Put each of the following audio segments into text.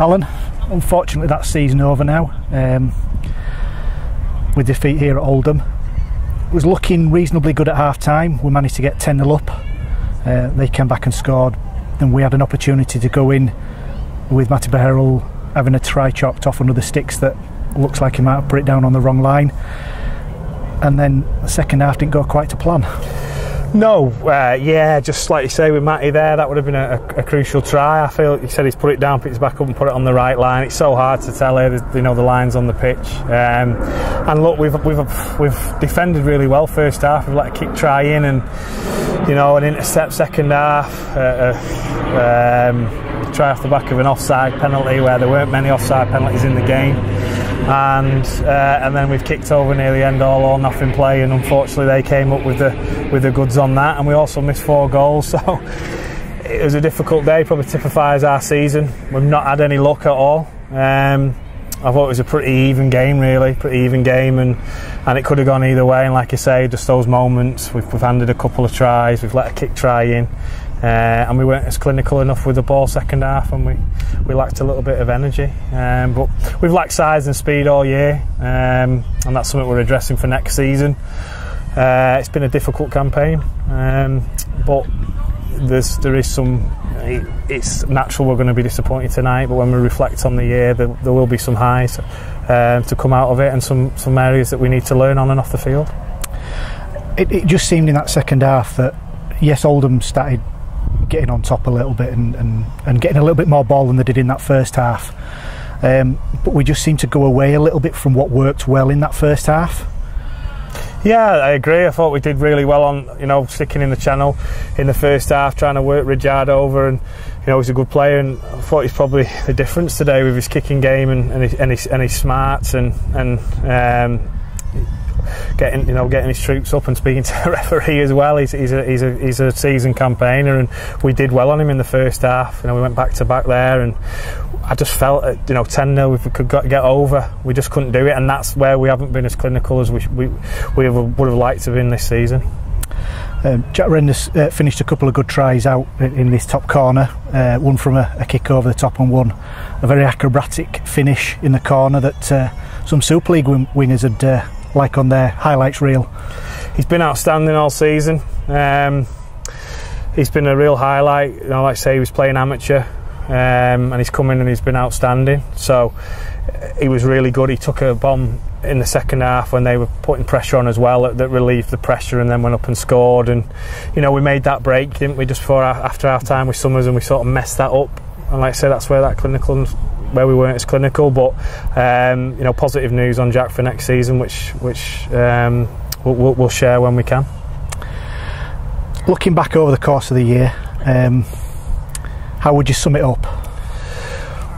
Alan, unfortunately that's season over now, with defeat here at Oldham. It was looking reasonably good at half time. We managed to get 10-0 up. They came back and scored, and we had an opportunity to go in with Matty Beharrell having a try chopped off under the sticks that looks like he might have put it down on the wrong line, and then the second half didn't go quite to plan. No, yeah, just like you say with Matty there, that would have been a crucial try. I feel he said he's put it down, picked it back up and put it on the right line. It's so hard to tell here, you know, the lines on the pitch. And look, we've defended really well first half. We've let a kick try in, and you know, an intercept second half. Try off the back of an offside penalty where there weren't many offside penalties in the game. And then we've kicked over near the end all or nothing play, and unfortunately they came up with the goods on that, and we also missed 4 goals, so it was a difficult day. Probably typifies our season. We've not had any luck at all. I thought it was a pretty even game, really, and it could have gone either way. And like you say, just those moments, we've handed a couple of tries, we've let a kick try in, and we weren't as clinical enough with the ball second half, and we lacked a little bit of energy. But we've lacked size and speed all year, and that's something we're addressing for next season. It's been a difficult campaign, but there is some. It's natural we're going to be disappointed tonight, but when we reflect on the year, there will be some highs to come out of it, and some areas that we need to learn on and off the field. It just seemed in that second half that, yes, Oldham started getting on top a little bit and getting a little bit more ball than they did in that first half, but we just seemed to go away a little bit from what worked well in that first half. Yeah, I agree. I thought we did really well on, you know, sticking in the channel in the first half, trying to work Rijard over, and you know, he's a good player, and I thought he's probably the difference today with his kicking game and his smarts and getting his troops up and speaking to the referee as well. He's a seasoned campaigner, and we did well on him in the first half. You know, we went back to back there, and I just felt, you know, 10-0 if we could get over, we just couldn't do it, and that's where we haven't been as clinical as we would have liked to have been this season. Jack Render's finished a couple of good tries out in this top corner, one from a kick over the top, and one a very acrobatic finish in the corner that some Super League wingers had like on their highlights reel. He's been outstanding all season. He's been a real highlight. You know, like I say, he was playing amateur, and he's come in and he's been outstanding. So he was really good. He took a bomb in the second half when they were putting pressure on as well, that relieved the pressure, and then went up and scored. And you know, we made that break, didn't we, just after half time with Summers, and we sort of messed that up. And like I say, that's where that clinical, where we weren't as clinical. But you know, positive news on Jack for next season, which we'll share when we can. Looking back over the course of the year, how would you sum it up?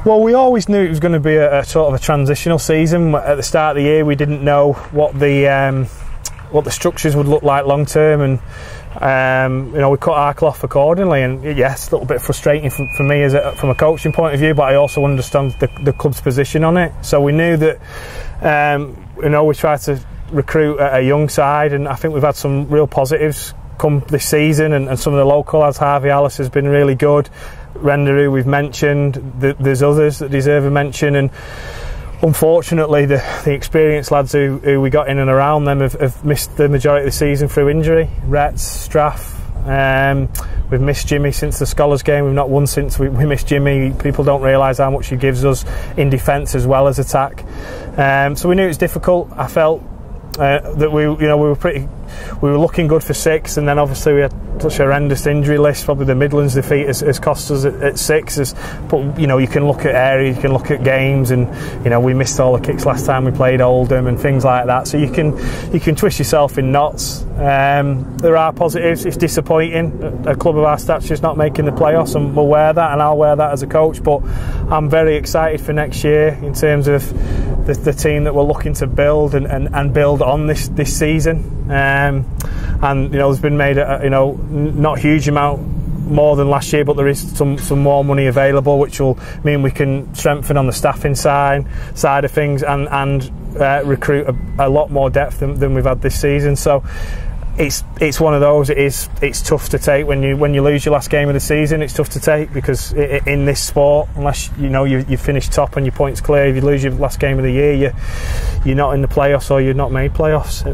Well, we always knew it was going to be a sort of a transitional season. At the start of the year, we didn't know what the structures would look like long term, and you know, we cut our cloth accordingly. And yes, a little bit frustrating for me from a coaching point of view, but I also understand the club's position on it. So we knew that you know, we tried to recruit a young side, and I think we've had some real positives come this season, and some of the local lads. Harvey Alice has been really good. Render, who we've mentioned, there's others that deserve a mention, and unfortunately the experienced lads who we got in and around them have missed the majority of the season through injury. Retz, Straff, we've missed Jimmy since the Scholars game. We've not won since we missed Jimmy. People don't realise how much he gives us in defence as well as attack. So we knew it was difficult. I felt that we were looking good for 6, and then obviously we had such a horrendous injury list. Probably the Midlands defeat has cost us at 6. But you know, you can look at areas, you can look at games, and you know, we missed all the kicks last time we played Oldham and things like that. So you can twist yourself in knots. There are positives. It's disappointing a club of our stature is not making the playoffs, and we'll wear that, and I'll wear that as a coach. But I'm very excited for next year in terms of the team that we're looking to build and build on this season. And you know, there's been made not a huge amount more than last year, but there is some more money available, which will mean we can strengthen on the staffing side of things, and recruit a lot more depth than we've had this season. So it's one of those. It's tough to take when you lose your last game of the season. It's tough to take because in this sport, unless you finish top and your points clear, if you lose your last game of the year, you're not in the playoffs or you're not made playoffs.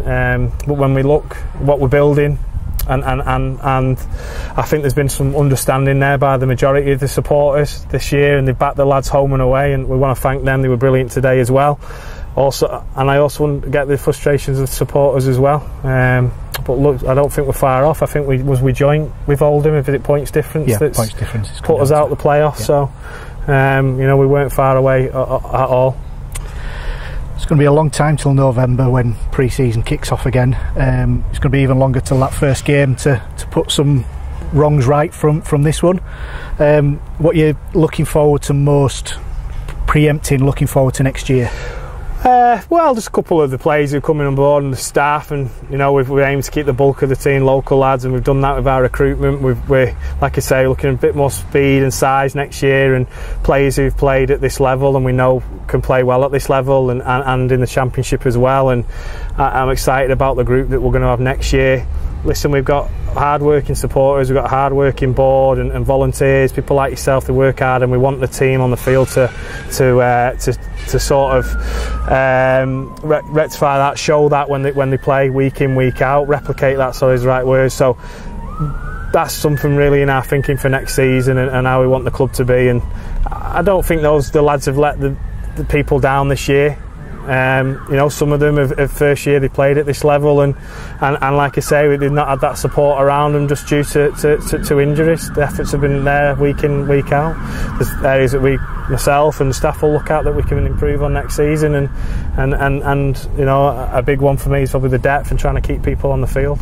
But when we look what we're building, and I think there's been some understanding there by the majority of the supporters this year, and they've backed the lads home and away, and we want to thank them. They were brilliant today as well. I also want to get the frustrations of the supporters as well. But look, I don't think we're far off. I think we joint with Oldham, if it's points difference. Yeah, points difference put us out the playoffs. Yeah. So we weren't far away at all. It's going to be a long time till November when pre-season kicks off again. It's going to be even longer till that first game to put some wrongs right from this one. What you're looking forward to most, preempting, looking forward to next year? Well, just a couple of the players who are coming on board and the staff, and we aim to keep the bulk of the team local lads, and we've done that with our recruitment. We're, like I say, looking at a bit more speed and size next year, and players who've played at this level and we know can play well at this level and in the Championship as well. And I'm excited about the group that we're going to have next year. Listen, we've got hard-working supporters, we've got a hard-working board and volunteers, people like yourself that work hard, and we want the team on the field to sort of rectify that, show that when they play week in, week out, replicate that, so is the right word. So that's something really in our thinking for next season and how we want the club to be. And I don't think the lads have let the people down this year. Some of them have first year they played at this level, and like I say, they've not had that support around them just due to injuries. The efforts have been there week in, week out. There's areas that myself and the staff will look at that we can improve on next season, and a big one for me is probably the depth and trying to keep people on the field.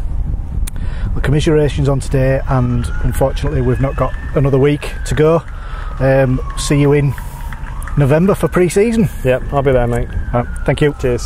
Well, commiserations on today, and unfortunately we've not got another week to go. See you in November for pre-season. Yep, I'll be there, mate. Right, thank you. Cheers.